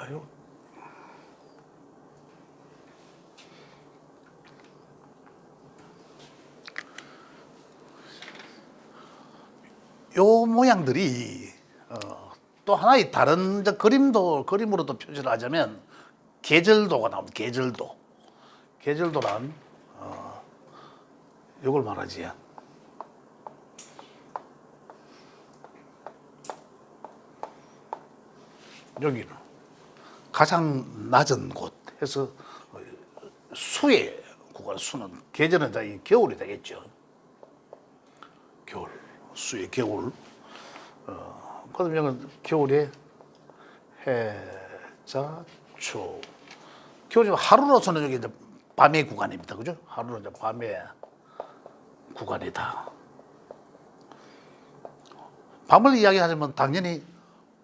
요 모양들이 또 하나의 다른 그림으로도 표시를 하자면 계절도가 나옵니다. 계절도란 요걸 말하지. 여기는 가장 낮은 곳 해서 수의 구간, 수는 계절은 이 겨울이 되겠죠. 겨울, 수의 겨울. 그러면 겨울에 해자, 추. 겨울이 하루로서는 여기 이제 밤의 구간입니다. 그죠? 하루는 이제 밤의 구간이다. 밤을 이야기하자면 당연히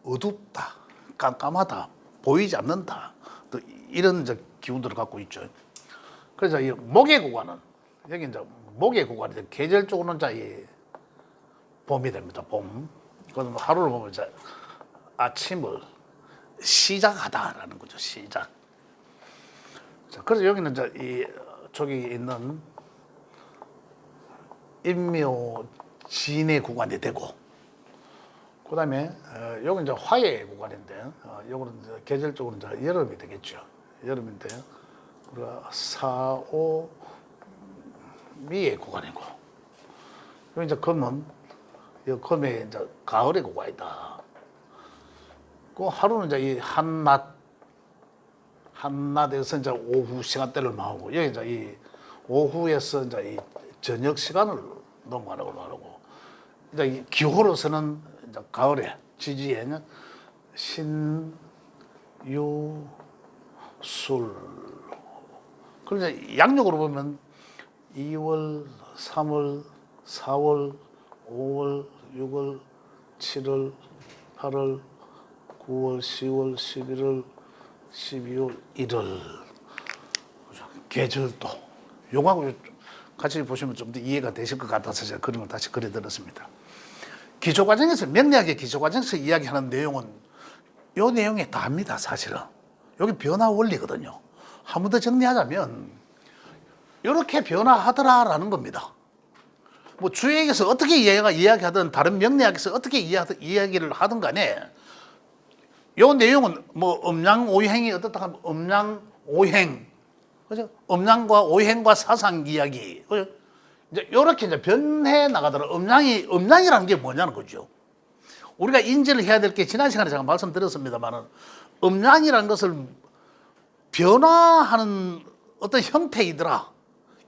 어둡다, 깜깜하다, 보이지 않는다. 또 이런 이제 기운들을 갖고 있죠. 그래서 이 목의 구간은 여기 이제 목의 구간이 계절적으로는 이 봄이 됩니다. 봄. 그건 하루를 보면 이제 아침을 시작하다라는 거죠. 시작. 자, 그래서 여기는 이제 이 저기 있는 임묘진의 구간이 되고, 그다음에 여기 이제 화의 구간인데, 요거는 이제 계절적으로 이제 여름이 되겠죠. 여름인데, 우리가 사오미의 구간이고, 여기 이제 금은 이 금의 이제 가을의 구간이다. 그 하루는 이제 이 한낮에서 이제 오후 시간대를 말하고, 여기 이제 이 오후에서 이제 이 저녁 시간을 넘어가는 걸 말하고, 이제 이 기호로서는 이제 가을에 지지에는 신, 유, 술. 그런데 양력으로 보면 2월, 3월, 4월, 5월, 6월, 7월, 8월, 9월, 10월, 11월, 12월, 1월. 계절도. 요거하고 같이 보시면 좀 더 이해가 되실 것 같아서 제가 그림을 다시 그려드렸습니다. 기초과정에서, 명리학의 기초과정에서 이야기하는 내용은 요 내용에 다합니다, 사실은. 여기 변화 원리거든요. 한 번 더 정리하자면, 이렇게 변화하더라라는 겁니다. 뭐 주역에서 어떻게 이야기하든 다른 명리학에서 어떻게 이야기를 하든 간에 요 내용은 뭐 음양오행이 어떻다 하면 음양오행, 그죠? 음양과 오행과 사상 이야기, 그죠? 이제 요렇게 이제 변해 나가더라. 음양이라는 게 뭐냐는 거죠. 우리가 인지를 해야 될 게 지난 시간에 제가 말씀드렸습니다만은 음양이라는 것을 변화하는 어떤 형태이더라.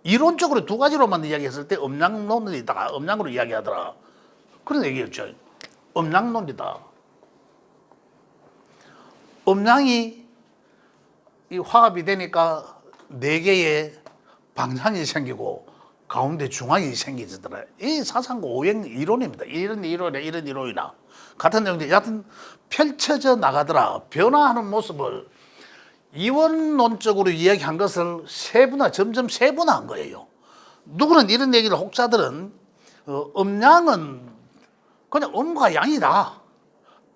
이론적으로 두 가지로만 이야기했을 때 음양론이다, 음양으로 이야기하더라. 그런 얘기였죠. 음양론이다. 음양이 이 화합이 되니까 네 개의 방향이 생기고 가운데 중앙이 생기더라. 이 사상과 오행 이론입니다. 이런 이론이나 같은 내용인데 여하튼 펼쳐져 나가더라. 변화하는 모습을 이원론적으로 이야기한 것을 점점 세분화한 거예요. 누구는 이런 얘기를, 혹자들은 음양은 그냥 음과 양이다,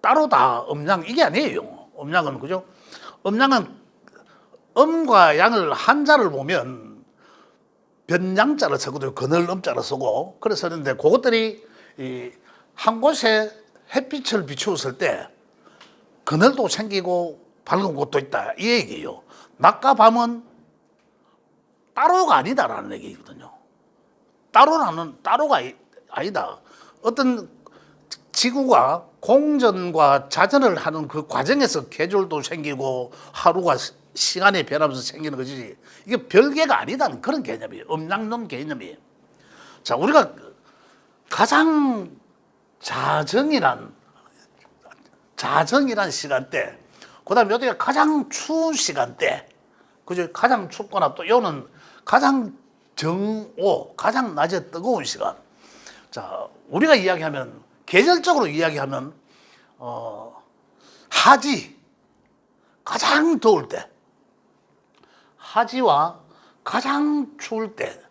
따로다, 음양 이게 아니에요. 음양은, 그죠? 음양은 음과 양을 한자를 보면 변양자를 쓰거든요. 그늘 음자를 쓰고. 그래서 그런데 그것들이 한 곳에 햇빛을 비추었을 때 그늘도 생기고 밝은 곳도 있다, 이 얘기예요. 낮과 밤은 따로가 아니다라는 얘기거든요. 따로가 아니다. 어떤 지구가 공전과 자전을 하는 그 과정에서 계절도 생기고 하루가 시간이 변하면서 생기는 것이지, 이게 별개가 아니다는 그런 개념이에요. 음양론 개념이. 자, 우리가 가장 자정이란 시간대, 그 다음에 여기가 가장 추운 시간대, 그죠? 가장 춥거나 또 요는 가장 가장 낮에 뜨거운 시간. 자, 우리가 이야기하면, 계절적으로 이야기하면, 하지, 가장 더울 때, 하지와 가장 추울 때,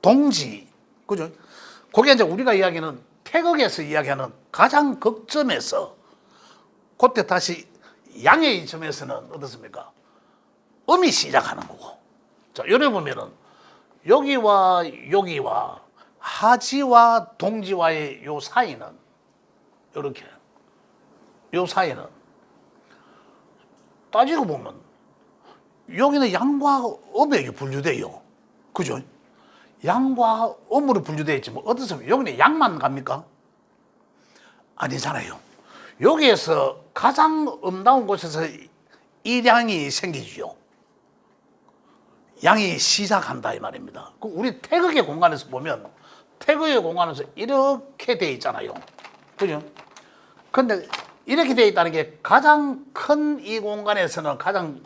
동지, 그죠? 그게 이제 우리가 이야기하는 태극에서 이야기하는 가장 극점에서 그때 다시 양의 점에서는 어떻습니까? 음이 시작하는 거고. 자, 요래 보면은 여기와 여기와 하지와 동지와의 요 사이는 이렇게 요 사이는 따지고 보면 여기는 양과 음에 분류돼요. 그죠? 양과 음으로 분류되어 있지 뭐 어떻습니까? 여기는 양만 갑니까? 아니잖아요. 여기에서 가장 음다운 곳에서 일양이 생기죠. 양이 시작한다 이 말입니다. 우리 태극의 공간에서 보면 태극의 공간에서 이렇게 돼 있잖아요. 그죠? 근데 이렇게 돼 있다는 게 가장 큰 이 공간에서는 가장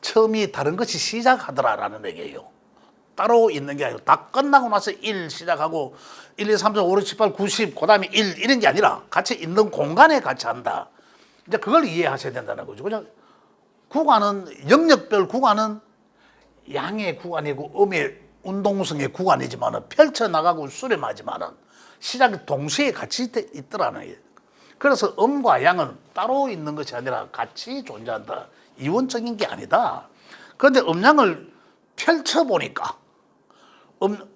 처음이 다른 것이 시작하더라라는 얘기예요. 따로 있는 게 아니고 다 끝나고 나서 1 시작하고 1, 2, 3, 4, 5, 6, 7, 8, 90, 그 다음에 1 이런 게 아니라 같이 있는 공간에 같이 한다. 이제 그걸 이해하셔야 된다는 거죠. 그죠? 구간은, 영역별 구간은 양의 구간이고 음의 운동성의 구간이지만은 펼쳐나가고 수렴하지만은 시작이 동시에 같이 있더라는 거예요. 그래서 음과 양은 따로 있는 것이 아니라 같이 존재한다. 이원적인 게 아니다. 그런데 음양을 펼쳐보니까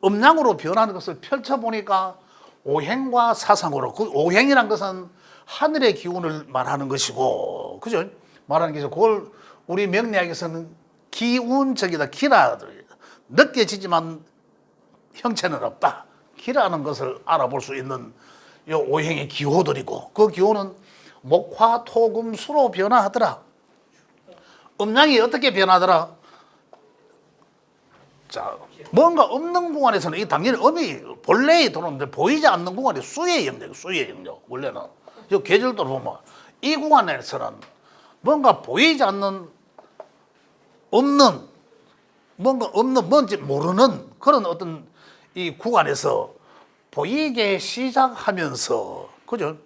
음양으로 변하는 것을 펼쳐보니까 오행과 사상으로 그 오행이란 것은 하늘의 기운을 말하는 것이고 그죠? 말하는 것이고 그걸 우리 명리학에서는 기운적이다. 기라 느껴지지만 형체는 없다. 기라는 것을 알아볼 수 있는 이 오행의 기호들이고 그 기호는 목화 토금 수로 변화하더라. 음양이 어떻게 변하더라? 자, 뭔가 없는 구간에서는 이 당연히 음이 본래에 들어오는데 보이지 않는 구간이 수의 영역, 수의 영역. 원래는 이 계절도 보면 이 구간에서는 뭔가 보이지 않는 없는 뭔가 없는 뭔지 모르는 그런 어떤 이 구간에서 보이게 시작하면서 그죠?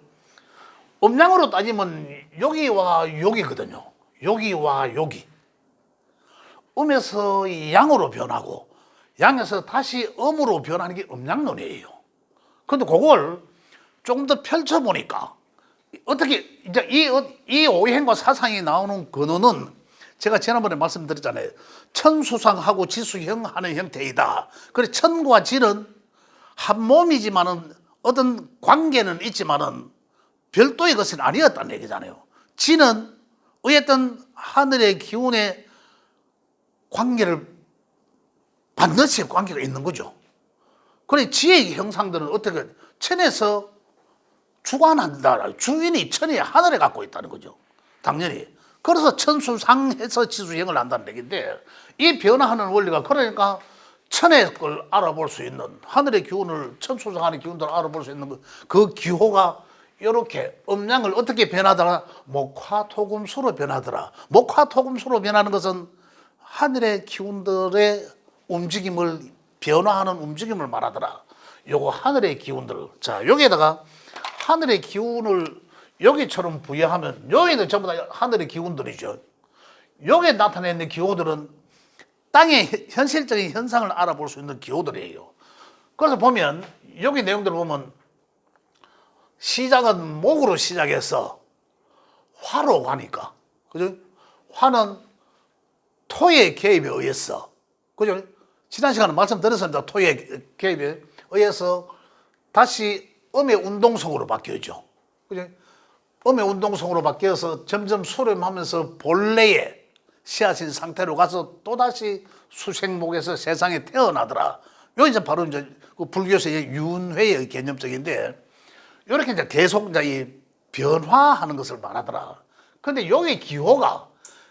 음양으로 따지면 여기와 여기거든요. 여기와 여기. 음에서 양으로 변하고 양에서 다시 음으로 변하는 게 음양론이에요. 그런데 그걸 조금 더 펼쳐보니까 어떻게 이제 이 오행과 사상이 나오는 근원은 제가 지난번에 말씀드렸잖아요. 천수상하고 지수형 하는 형태이다. 그래서 천과 지는 한 몸이지만은 어떤 관계는 있지만은 별도의 것은 아니었다는 얘기잖아요. 지는 어쨌든 하늘의 기운에 관계를 반드시 관계가 있는 거죠. 그래 지의 형상들은 어떻게 천에서 주관한다. 주인이 천이 하늘에 갖고 있다는 거죠. 당연히. 그래서 천수상해서 지수형을 한다는 얘기인데 이 변화하는 원리가 그러니까 천의 걸 알아볼 수 있는 하늘의 기운을 천수상하는 기운들을 알아볼 수 있는 그 기호가 이렇게 음양을 어떻게 변하더라? 목화토금수로 변하더라. 목화토금수로 변하는 것은 하늘의 기운들의 움직임을 변화하는 움직임을 말하더라. 요거 하늘의 기운들. 자, 여기에다가 하늘의 기운을 여기처럼 부여하면 여기는 전부 다 하늘의 기운들이죠. 여기에 나타내는 기호들은 땅의 현실적인 현상을 알아볼 수 있는 기호들이에요. 그래서 보면 여기 내용들을 보면 시작은 목으로 시작해서 화로 가니까 그죠? 화는 토의 개입에 의해서 그죠? 지난 시간에 말씀드렸습니다. 토의 개입에 의해서 다시 음의 운동성으로 바뀌어죠. 그죠? 음의 운동성으로 바뀌어서 점점 수렴하면서 본래의 씨앗인 상태로 가서 또다시 수생목에서 세상에 태어나더라. 요 이제 바로 이제 그 불교에서의 윤회의 개념적인데 이렇게 이제 계속 이제 이 변화하는 것을 말하더라. 근데 여기 기호가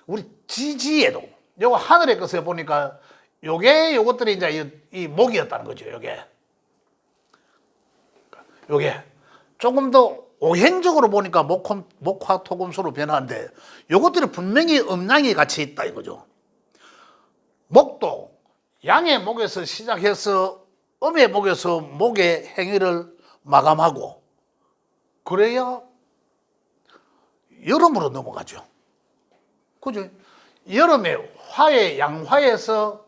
우리 지지에도 요거 하늘의 것을 보니까 요것들이 이제 이 목이었다는 거죠. 요게 조금 더 오행적으로 보니까 목화 토금수로 변하는데 요것들이 분명히 음양이 같이 있다 이거죠. 목도 양의 목에서 시작해서 음의 목에서 목의 행위를 마감하고 그래야 여름으로 넘어가죠. 그죠? 여름에 화의 양화에서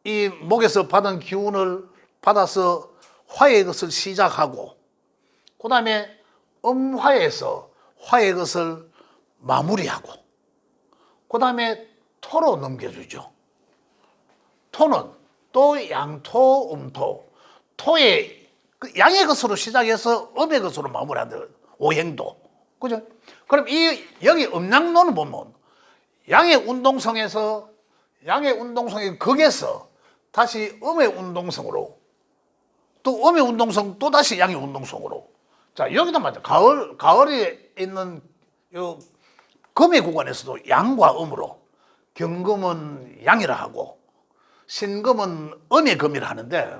이 목에서 받은 기운을 받아서 화의 것을 시작하고 그 다음에 음화에서 화의 것을 마무리하고 그 다음에 토로 넘겨주죠. 토는 또 양토, 음토. 토의 양의 것으로 시작해서 음의 것으로 마무리한다. 오행도. 그죠? 그럼 여기 음양론을 보면 양의 운동성에서 양의 운동성의 극에서 다시 음의 운동성으로 또 음의 운동성 또 다시 양의 운동성으로. 자, 여기도 맞아. 가을에 있는 요 금의 구간에서도 양과 음으로 경금은 양이라 하고 신금은 음의 금이라 하는데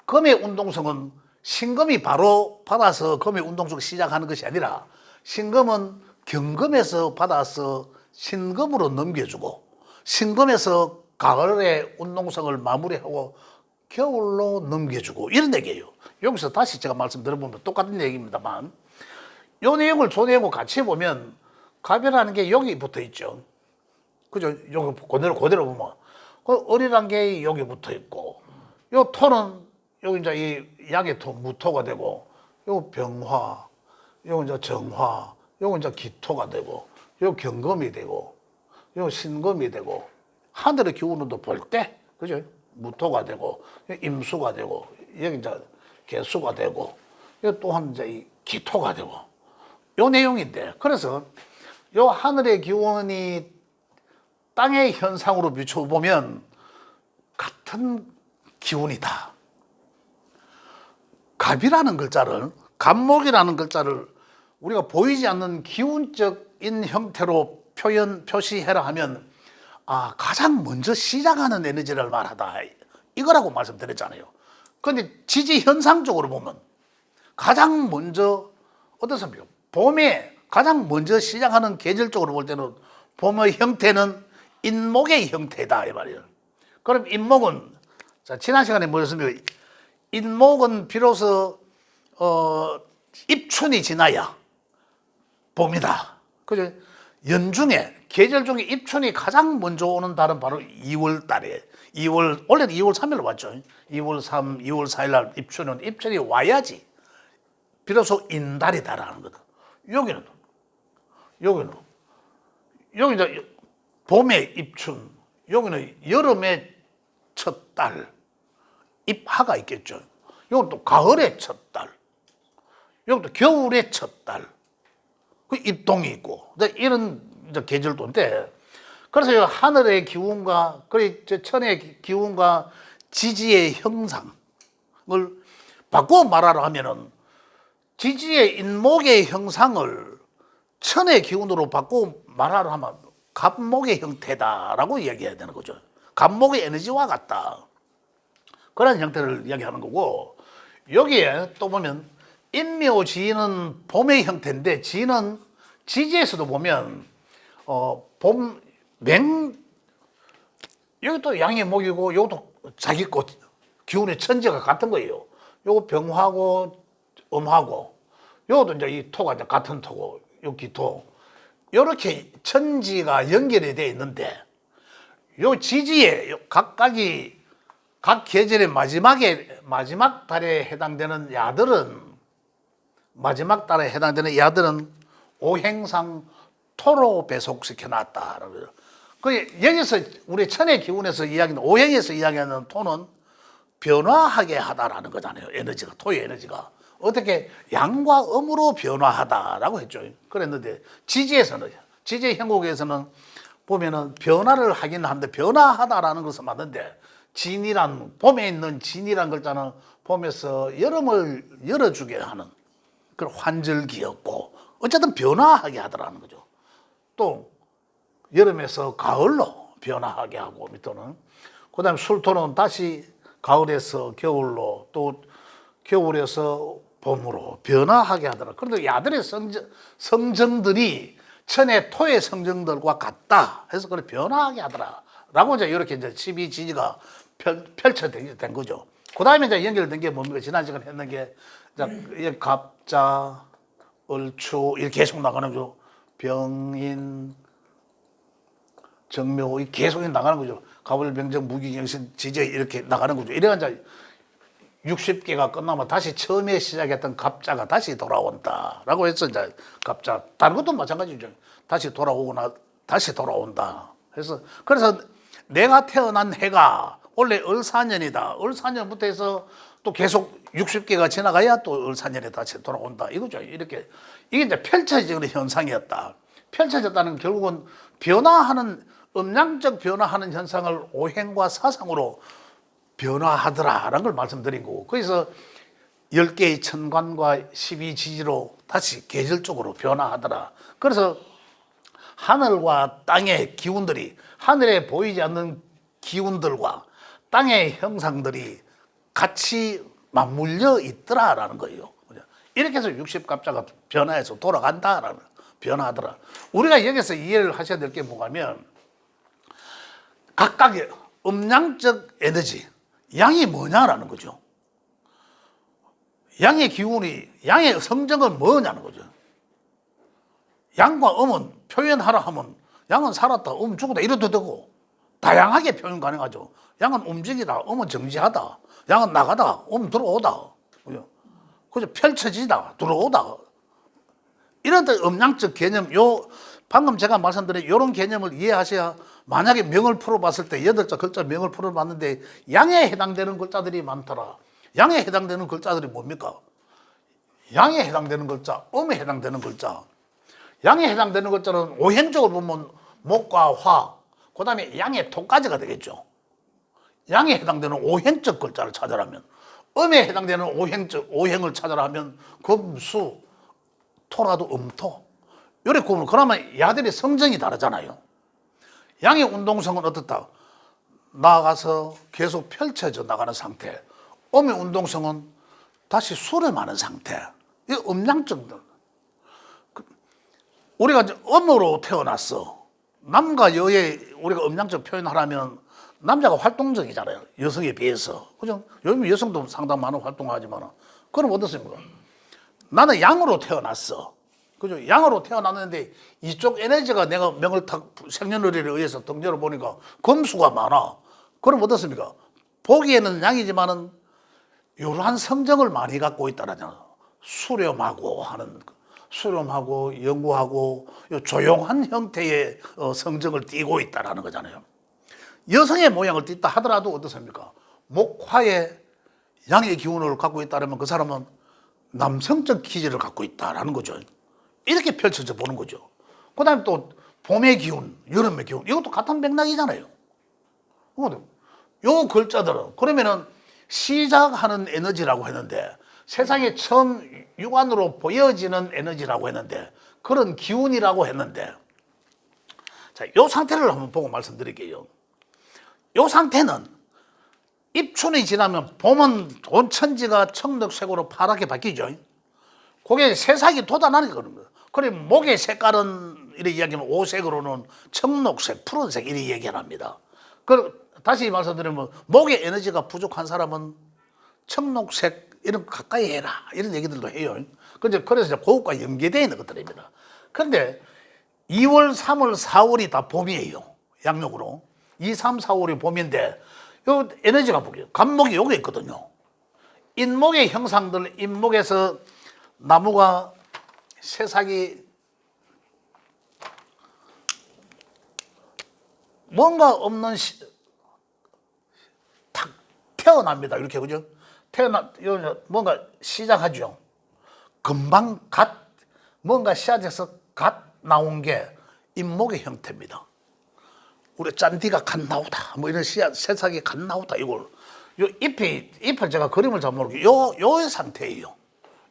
금의 운동성은 신금이 바로 받아서 금의 운동성을 시작하는 것이 아니라 신금은 경금에서 받아서 신금으로 넘겨주고 신금에서 가을의 운동성을 마무리하고 겨울로 넘겨주고 이런 얘기예요. 여기서 다시 제가 말씀드려보면 똑같은 얘기입니다만 이 내용을 조 내용과 같이 보면 갑이라는 게 여기 붙어 있죠. 그죠? 여기 그대로 보면 을이란 게 여기 붙어 있고 요 토는 여기 이제 이 양의 토 무토가 되고 요 병화 요 이제 정화 요 이제 기토가 되고 요 경금이 되고 요 신금이 되고 하늘의 기운으로 볼 때 그죠? 무토가 되고 임수가 되고 여기 이제 개수가 되고 요 또한 이제 이 기토가 되고 요 내용인데 그래서 요 하늘의 기운이 땅의 현상으로 비춰보면 같은 기운이다. 갑이라는 글자를 갑목이라는 글자를 우리가 보이지 않는 기운적인 형태로 표시해라 하면 가장 먼저 시작하는 에너지를 말하다 이거라고 말씀드렸잖아요. 그런데 지지 현상적으로 보면 가장 먼저 어떻습니까? 봄에 가장 먼저 시작하는 계절적으로 볼 때는 봄의 형태는 인목의 형태다 이 말이에요. 그럼 인목은 자 지난 시간에 뭐였습니까? 인목은 비로소 입춘이 지나야 봄이다. 그죠? 연중에 계절 중에 입춘이 가장 먼저 오는 달은 바로 2월 달에 원래는 2월 3일로 왔죠. 2월 3, 2월 4일 날 입춘이 와야지 비로소 인달이다라는 거다. 여기 이제 봄의 입춘, 여기는 여름의 첫 달, 입하가 있겠죠. 이건 또 가을의 첫 달, 이건 또 겨울의 첫 달, 그 입동이 있고 이런 이제 계절도인데 그래서 하늘의 기운과 천의 기운과 지지의 형상을 바꿔 말하라 하면은 지지의 인목의 형상을 천의 기운으로 바꿔 말하라 하면 갑목의 형태다라고 이야기해야 되는 거죠. 갑목의 에너지와 같다. 그런 형태를 이야기하는 거고 여기에 또 보면 인묘지는 봄의 형태인데 지는 지지에서도 보면 여기 또 양의 목이고 이것도 자기 꽃 기운의 천지가 같은 거예요. 요거 병화고 음하고 요것도 이제 이 토가 이제 같은 토고 요 기토 요렇게 천지가 연결이 되어 있는데 요 지지에 각각이 각 계절의 마지막 달에 해당되는 야들은 오행상 토로 배속시켜 놨다. 여기서 우리 천의 기운에서 이야기하는 오행에서 이야기하는 토는 변화하게 하다라는 거잖아요. 에너지가 토의 에너지가 어떻게 양과 음으로 변화하다라고 했죠. 그랬는데 지지의 형국에서는 보면은 변화를 하긴 하는데 변화하다라는 것은 맞는데 봄에 있는 진이란 글자는 봄에서 여름을 열어주게 하는 그런 환절기였고 어쨌든 변화하게 하더라는 거죠. 또 여름에서 가을로 변화하게 하고 밑도는 그다음에 술토는 다시 가을에서 겨울로 또 겨울에서 봄으로 변화하게 하더라. 그런데 야들의 성정들이 천의 토의 성정들과 같다 해서 그래 변화하게 하더라. 라고 이제 이렇게 이제 12지지가 펼쳐된 거죠. 그 다음에 이제 연결된 게 뭡니까? 지난 시간에 했는 게 이제 갑자, 을추 이렇게 계속 나가는 거죠. 병인, 정묘 계속 나가는 거죠. 가불병정, 무기경신, 지제 이렇게 나가는 거죠. 이래가 이제 60기가 끝나면 다시 처음에 시작했던 갑자가 다시 돌아온다라고 해서 이제 갑자 다른 것도 마찬가지죠. 다시 돌아오거나 다시 돌아온다. 그래서 내가 태어난 해가 원래 을사년이다. 을사년부터 해서 또 계속 60기가 지나가야 또 을사년에 다시 돌아온다. 이거죠. 이렇게 이게 이제 펼쳐지는 현상이었다. 펼쳐졌다는 결국은 변화하는 음양적 변화하는 현상을 오행과 사상으로 변화하더라라는 걸 말씀드린 거고, 그래서 10개의 천관과 12지지로 다시 계절적으로 변화하더라. 그래서 하늘과 땅의 기운들이, 하늘에 보이지 않는 기운들과 땅의 형상들이 같이 맞물려 있더라라는 거예요. 이렇게 해서 60갑자가 변화해서 돌아간다라는, 변화하더라. 우리가 여기서 이해를 하셔야 될 게 뭐냐면, 각각의 음양적 에너지, 양이 뭐냐라는 거죠. 양의 기운이, 양의 성정은 뭐냐는 거죠. 양과 음은 표현하라 하면 양은 살았다, 음은 죽었다 이래도 되고 다양하게 표현 가능하죠. 양은 움직이다, 음은 정지하다, 양은 나가다, 음은 들어오다, 그죠? 펼쳐지다, 들어오다. 이런 음양적 개념, 방금 제가 말씀드린 이런 개념을 이해하셔야, 만약에 명을 풀어봤을 때 8자 글자 명을 풀어봤는데 양에 해당되는 글자들이 많더라. 양에 해당되는 글자들이 뭡니까? 양에 해당되는 글자, 음에 해당되는 글자. 양에 해당되는 글자는 오행적으로 보면 목과 화, 그 다음에 양의 토까지가 되겠죠. 양에 해당되는 오행적 글자를 찾으라면, 음에 해당되는 오행을 찾으라면 금수, 토라도 음토. 요래 구분. 그러면 야들이 성정이 다르잖아요. 양의 운동성은 어떻다? 나아가서 계속 펼쳐져 나가는 상태. 음의 운동성은 다시 수렴하는 상태. 이 음양적. 우리가 음으로 태어났어. 남과 여의 우리가 음양적 표현하라면 남자가 활동적이잖아요. 여성에 비해서. 그죠? 요즘 여성도 상당히 많은 활동하지만. 그럼 어떻습니까? 나는 양으로 태어났어. 그죠? 양으로 태어났는데 이쪽 에너지가 내가 명을탁 생년월일에 의해서 등재를 보니까 금수가 많아. 그럼 어떻습니까? 보기에는 양이지만은 이러한 성정을 많이 갖고 있다라잖아. 수렴하고 연구하고 조용한 형태의 성정을 띠고 있다라는 거잖아요. 여성의 모양을 띠다 하더라도 어떻습니까? 목화의 양의 기운을 갖고 있다면 그 사람은 남성적 기질을 갖고 있다라는 거죠. 이렇게 펼쳐져 보는 거죠. 그 다음에 또 봄의 기운, 여름의 기운, 이것도 같은 맥락이잖아요. 요 글자들은 그러면은 시작하는 에너지라고 했는데, 세상에 처음 육안으로 보여지는 에너지라고 했는데, 그런 기운이라고 했는데, 자, 요 상태를 한번 보고 말씀드릴게요. 요 상태는 입춘이 지나면 봄은 온 천지가 청록색으로 파랗게 바뀌죠. 그게 새싹이 돋아나니까 그런 거예요. 그리고 목의 색깔은 이렇게 이야기하면 오색으로는 청록색, 푸른색 이렇게 얘기를 합니다. 다시 말씀드리면 목의 에너지가 부족한 사람은 청록색 이런 거 가까이 해라 이런 얘기들도 해요. 그래서 그것과 연계되어 있는 것들입니다. 그런데 2월, 3월, 4월이 다 봄이에요. 양력으로 2, 3, 4월이 봄인데 요 에너지가 보게요. 간목이 요게 있거든요. 인목의 형상들, 인목에서 나무가 새싹이 뭔가 없는 탁 태어납니다. 이렇게 그죠? 뭔가 시작하죠. 금방 뭔가 씨앗에서 갓 나온 게 인목의 형태입니다. 우리 짠디가 갓 나오다, 뭐 이런 씨앗 새싹이 갓 나오다, 이걸 요 잎을 제가 그림을 잘 모르고 요 상태예요.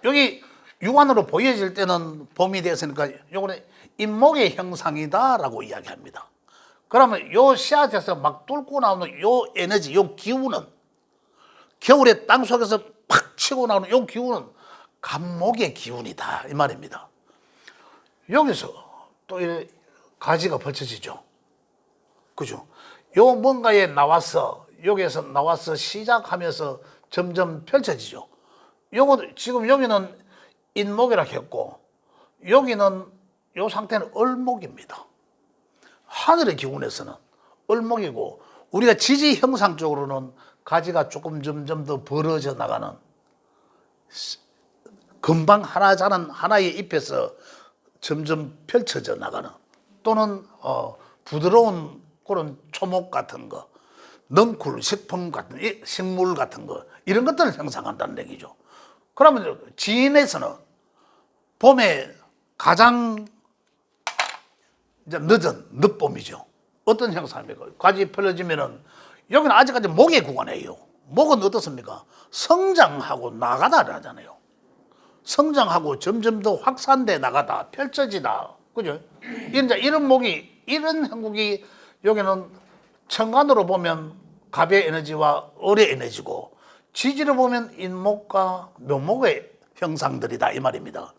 여기 육안으로 보여질 때는 봄이 됐으니까 요거는 인목의 형상이다라고 이야기합니다. 그러면 요 씨앗에서 막 뚫고 나오는 요 에너지, 요 기운은 겨울에 땅 속에서 팍 치고 나오는 요 기운은 간목의 기운이다 이 말입니다. 여기서 또 가지가 벌쳐지죠. 그죠? 요 뭔가에 나와서 여기에서 나와서 시작하면서 점점 펼쳐지죠. 요거 지금 여기는 인목이라 했고 여기는 요 상태는 을목입니다. 하늘의 기운에서는 을목이고 우리가 지지 형상적으로는 가지가 조금 점점 더 벌어져 나가는, 금방 하나 자란 하나의 잎에서 점점 펼쳐져 나가는, 또는 부드러운 그런 초목 같은 거, 넝쿨, 식품 같은, 식물 같은 거, 이런 것들을 형성한다는 얘기죠. 그러면 지인에서는 봄에 가장 이제 늦봄이죠. 어떤 형상입니까? 가지 펼쳐지면은, 여기는 아직까지 목의 구간이에요. 목은 어떻습니까? 성장하고 나가다를 하잖아요. 성장하고 점점 더 확산돼 나가다, 펼쳐지다. 그죠? 이런 목이, 이런 형국이 여기는 천간으로 보면 갑의 에너지와 을의 에너지고, 지지로 보면 인목과 묘목의 형상들이다, 이 말입니다.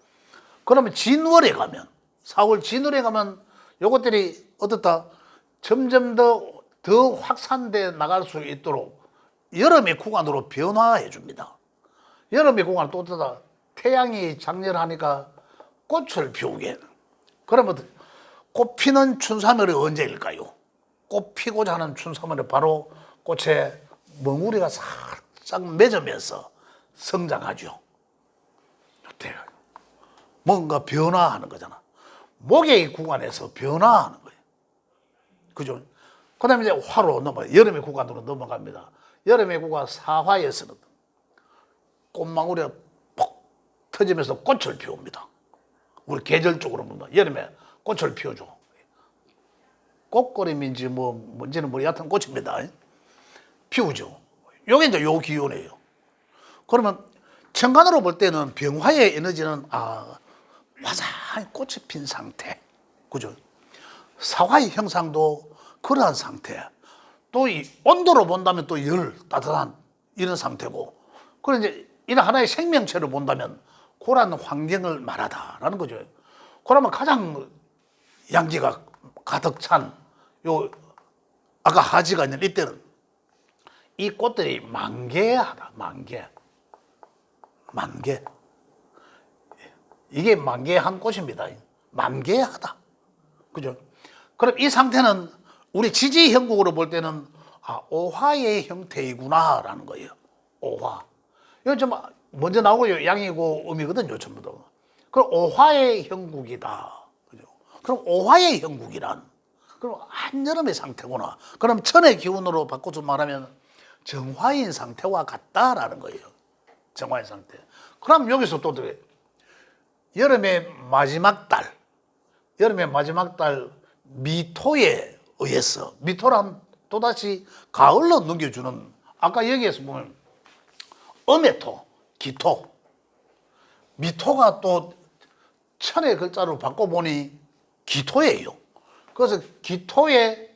그러면 진월에 가면, 4월 진월에 가면 요것들이 어떻다? 점점 더 확산돼 나갈 수 있도록 여름의 구간으로 변화해 줍니다. 여름의 구간은 또 어떻다? 태양이 장렬하니까 꽃을 피우게. 그러면 꽃 피는 춘삼월이 언제일까요? 꽃 피고자 하는 춘삼월에 바로 꽃에 멍울이가 살짝 맺으면서 성장하죠. 어때요? 뭔가 변화하는 거잖아. 목의 구간에서 변화하는 거예요. 그죠? 그 다음에 이제 화로 여름의 구간으로 넘어갑니다. 여름의 구간 사화에서는 꽃망울이 폭 터지면서 꽃을 피웁니다. 우리 계절적으로 보면 여름에 꽃을 피워줘. 꽃걸음인지 뭔지는 얕은 꽃입니다. 피우죠. 요게 이제 요 기운이에요. 그러면 천간으로 볼 때는 병화의 에너지는 화사한 꽃이 핀 상태. 그죠? 사화의 형상도 그러한 상태. 또 이 온도로 본다면 또 따뜻한 이런 상태고. 그리고 이제 이런 하나의 생명체를 본다면 그러한 환경을 말하다라는 거죠. 그러면 가장 양기가 가득 찬 아까 하지가 있는 이때는 이 꽃들이 만개하다. 만개. 이게 만개한 꽃입니다. 만개하다. 그죠? 그럼 이 상태는 우리 지지 형국으로 볼 때는 오화의 형태이구나라는 거예요. 오화. 이거 좀 먼저 나오고 양이고 음이거든요, 전부 다. 그럼 오화의 형국이다. 그죠? 그럼 오화의 형국이란 그럼 한여름의 상태구나. 그럼 천의 기운으로 바꿔서 말하면 정화인 상태와 같다라는 거예요. 정화인 상태. 그럼 여기서 또 여름의 마지막 달 미토에 의해서, 미토란 또다시 가을로 넘겨주는, 아까 여기에서 보면 음의 토, 기토, 미토가 또 천의 글자로 바꿔보니 기토예요. 그래서 기토의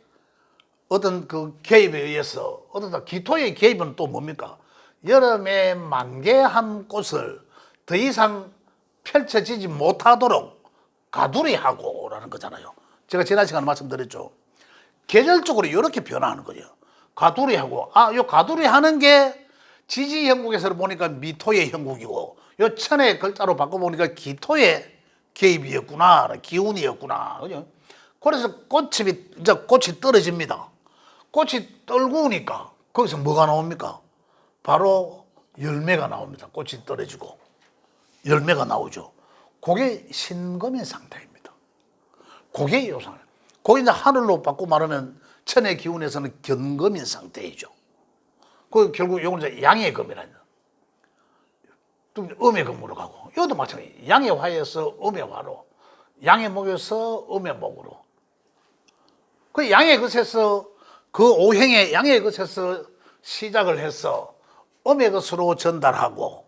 어떤 그 개입에 의해서, 기토의 개입은 또 뭡니까? 여름에 만개한 꽃을 더 이상 펼쳐지지 못하도록 가두리하고라는 거잖아요. 제가 지난 시간에 말씀드렸죠. 계절적으로 이렇게 변화하는 거예요. 가두리하고, 요 가두리하는 게 지지 형국에서 보니까 미토의 형국이고, 요 천의 글자로 바꿔보니까 기토의 개입이었구나, 기운이었구나. 그죠? 그래서 꽃이 떨어집니다. 꽃이 떨구니까 거기서 뭐가 나옵니까? 바로 열매가 나옵니다. 꽃이 떨어지고 열매가 나오죠. 그게 신금인 상태입니다. 그게 요상. 그게 이제 하늘로 바꿔 말하면 천의 기운에서는 견금인 상태이죠. 그 결국 요건 이제 양의 금이라는, 또 음의 금으로 가고, 이것도 마찬가지. 양의 화에서 음의 화로, 양의 목에서 음의 목으로. 그 양의 것에서 그 오행의 양의 것에서 시작을 해서 음의 것으로 전달하고,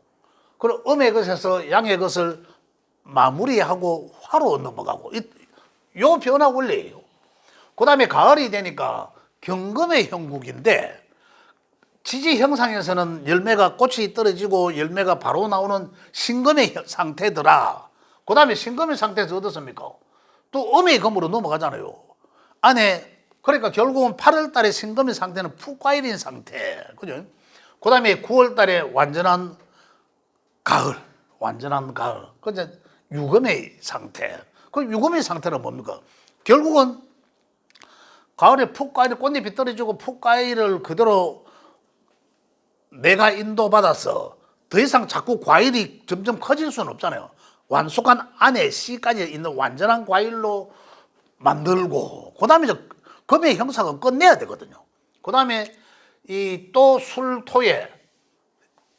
그리고 음의 것에서 양의 것을 마무리하고 화로 넘어가고, 요 변화 원리예요. 그 다음에 가을이 되니까 경금의 형국인데, 지지 형상에서는 열매가 꽃이 떨어지고 열매가 바로 나오는 신금의 상태더라. 그 다음에 신금의 상태에서 어떻습니까? 또 음의 금으로 넘어가잖아요. 안에, 그러니까 결국은 8월 달에 신금의 상태는 푹과일인 상태. 그죠? 그 다음에 9월 달에 완전한 가을. 그 이제 유금의 상태. 그 유금의 상태는 뭡니까? 결국은 가을에 푹과일, 꽃잎이 떨어지고 푹과일을 그대로 내가 인도받아서 더 이상 자꾸 과일이 점점 커질 수는 없잖아요. 완숙한 안에 씨까지 있는 완전한 과일로 만들고, 그 다음에 금의 형상은 끝내야 되거든요. 그 다음에 이 또 술토에,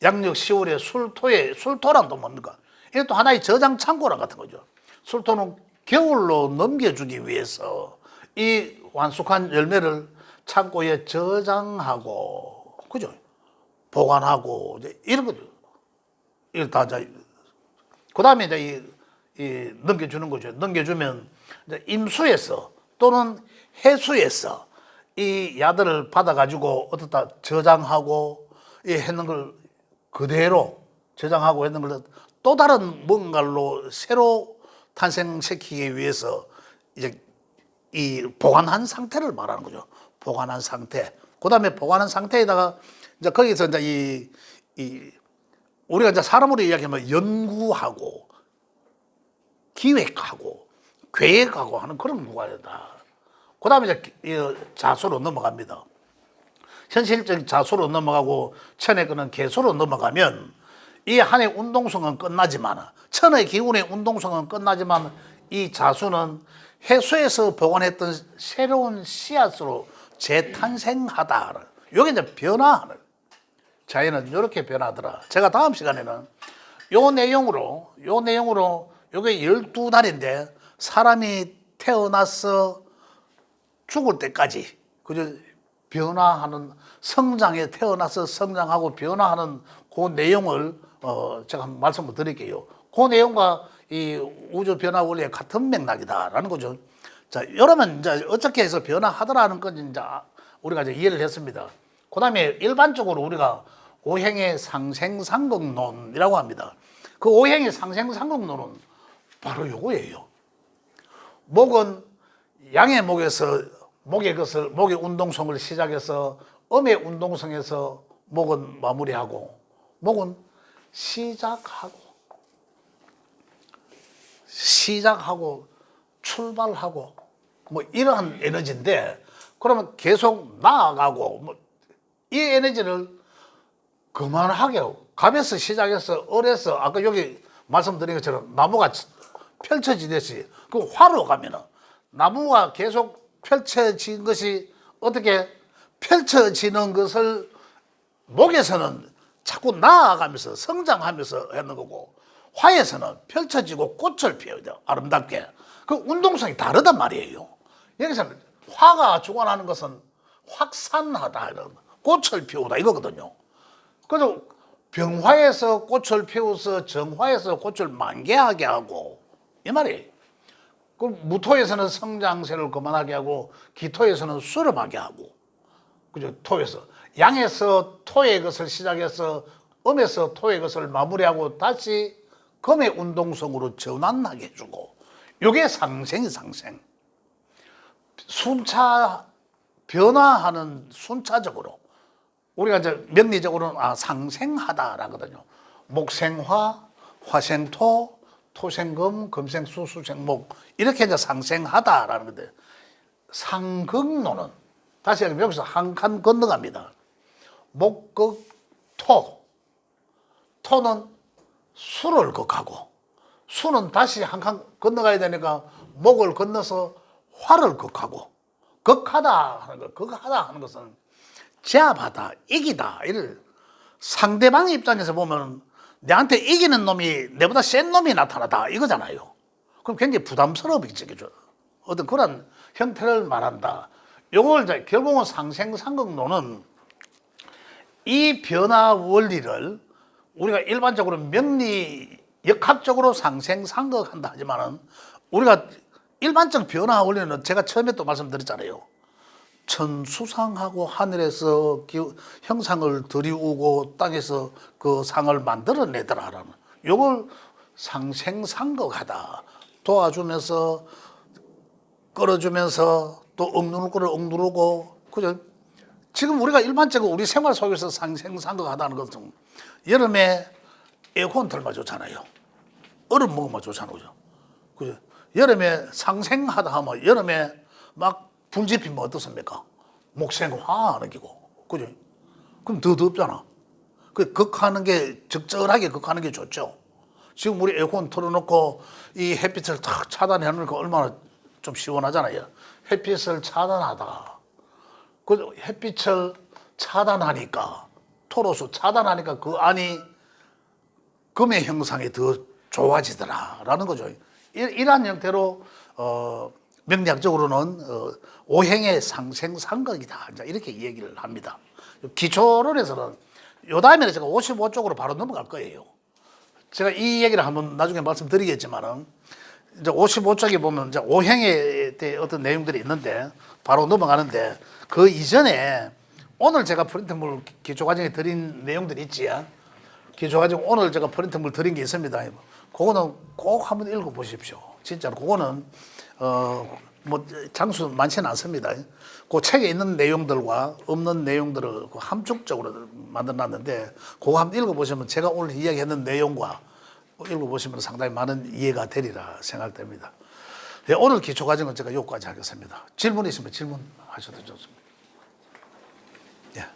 양력 10월에 술토란 또 뭡니까? 이게 또 하나의 저장 창고랑 같은 거죠. 술토는 겨울로 넘겨주기 위해서 이 완숙한 열매를 창고에 저장하고, 그죠? 보관하고, 이제 이런 거죠. 이걸 다 이제, 그 다음에 이제 이 넘겨주는 거죠. 넘겨주면 이제 임수에서 또는 해수에서 이 야들을 받아가지고 어디다 저장하고 이 했는 걸 그대로 저장하고 했는 걸 또 다른 뭔가로 새로 탄생시키기 위해서 이제 이 보관한 상태를 말하는 거죠. 보관한 상태. 그 다음에 보관한 상태에다가 이제 거기서 이제 우리가 이제 사람으로 이야기하면 연구하고 기획하고 계획하고 하는 그런 구간이다. 그 다음에 이제 자수로 넘어갑니다. 현실적인 자수로 넘어가고 천의 끄는 개수로 넘어가면 이 한 해 운동성은 끝나지만, 천의 기운의 운동성은 끝나지만 이 자수는 해수에서 보관했던 새로운 씨앗으로 재탄생하다. 이게 이제 변화하는, 자연은 이렇게 변하더라. 제가 다음 시간에는 요 내용으로 요게 12달인데 사람이 태어나서 죽을 때까지, 그저 변화하는, 성장에 태어나서 성장하고 변화하는 그 내용을 제가 한번 말씀을 드릴게요. 그 내용과 이 우주 변화 원리의 같은 맥락이다라는 거죠. 자, 여러분 이제 어떻게 해서 변화하더라는 건 이제 우리가 이제 이해를 했습니다. 그 다음에 일반적으로 우리가 오행의 상생상극론이라고 합니다. 그 오행의 상생상극론은 바로 요거예요. 목은 양의 목에서 목의 운동성을 시작해서 음의 운동성에서 목은 마무리하고, 목은 시작하고 출발하고 뭐 이러한 에너지인데, 그러면 계속 나아가고 뭐 이 에너지를 그만하게 하고, 갑에서 시작해서 을에서 아까 여기 말씀드린 것처럼 나무가 펼쳐지듯이 그 화로 가면은 나무가 계속 펼쳐진 것이 어떻게 펼쳐지는 것을 목에서는 자꾸 나아가면서 성장하면서 하는 거고, 화에서는 펼쳐지고 꽃을 피워야 돼요. 아름답게. 그 운동성이 다르단 말이에요. 여기서는 화가 주관하는 것은 확산하다, 꽃을 피우다 이거거든요. 그래서 병화에서 꽃을 피워서 정화에서 꽃을 만개하게 하고 이 말이에요. 그 무토에서는 성장세를 그만하게 하고 기토에서는 수렴하게 하고, 그죠? 토에서 양에서 토의 것을 시작해서 음에서 토의 것을 마무리하고 다시 금의 운동성으로 전환하게 해주고, 이게 상생이 상생. 순차 변화하는 순차적으로 우리가 이제 명리적으로는 상생하다라거든요. 목생화, 화생토, 토생금, 금생수, 수생목 이렇게 이제 상생하다라는 건데, 상극론은 다시 여기서 한 칸 건너갑니다. 목극 토, 토는 수를 극하고, 수는 다시 한 칸 건너가야 되니까 목을 건너서 화를 극하고, 극하다 하는 것은 제압하다, 이기다. 이를 상대방의 입장에서 보면 내한테 이기는 놈이 내보다 센 놈이 나타나다 이거잖아요. 그럼 굉장히 부담스러워지겠죠. 어떤 그런 형태를 말한다. 요걸 이제 결국은 상생상극론은 이 변화 원리를 우리가 일반적으로 명리 역학적으로 상생상극한다 하지만은, 우리가 일반적 변화 원리는 제가 처음에 또 말씀드렸잖아요. 천수상하고 하늘에서 형상을 들이우고 땅에서 그 상을 만들어내더라라는, 요걸 상생상극하다. 도와주면서 끌어주면서 또 억누르고, 그죠? 지금 우리가 일반적으로 우리 생활 속에서 상생상극하다는 것은 여름에 에어컨 틀면 좋잖아요. 얼음 먹으면 좋잖아요. 그죠? 여름에 상생하다 하면 여름에 막 불 지피면 어떻습니까? 목생화 하는 기고, 그죠? 그럼 더 덥잖아. 그 극하는 게 적절하게 극하는 게 좋죠. 지금 우리 에어컨 틀어놓고 이 햇빛을 탁 차단해 놓으니까 얼마나 좀 시원하잖아요. 햇빛을 차단하다. 그 햇빛을 차단하니까 토로수 차단하니까 그 안이 금의 형상이 더 좋아지더라라는 거죠. 이러한 형태로 명리학적으로는 오행의 상생상극이다 이렇게 얘기를 합니다. 기초론에서는 요 다음에는 제가 55쪽으로 바로 넘어갈 거예요. 제가 이 얘기를 한번 나중에 말씀드리겠지만은 이제 55쪽에 보면 이제 오행에 대해 어떤 내용들이 있는데 바로 넘어가는데 그 이전에 오늘 제가 프린트물 기초과정에 드린 내용들이 있지요. 기초과정 오늘 제가 프린트물 드린 게 있습니다. 그거는 꼭 한번 읽어 보십시오. 진짜로 그거는 뭐 장수 많지는 않습니다. 그 책에 있는 내용들과 없는 내용들을 함축적으로 만들어놨는데 그거 한번 읽어보시면 제가 오늘 이야기했는 내용과 읽어보시면 상당히 많은 이해가 되리라 생각됩니다. 네, 오늘 기초과정은 제가 여기까지 하겠습니다. 질문 있으면 질문하셔도 좋습니다. 예.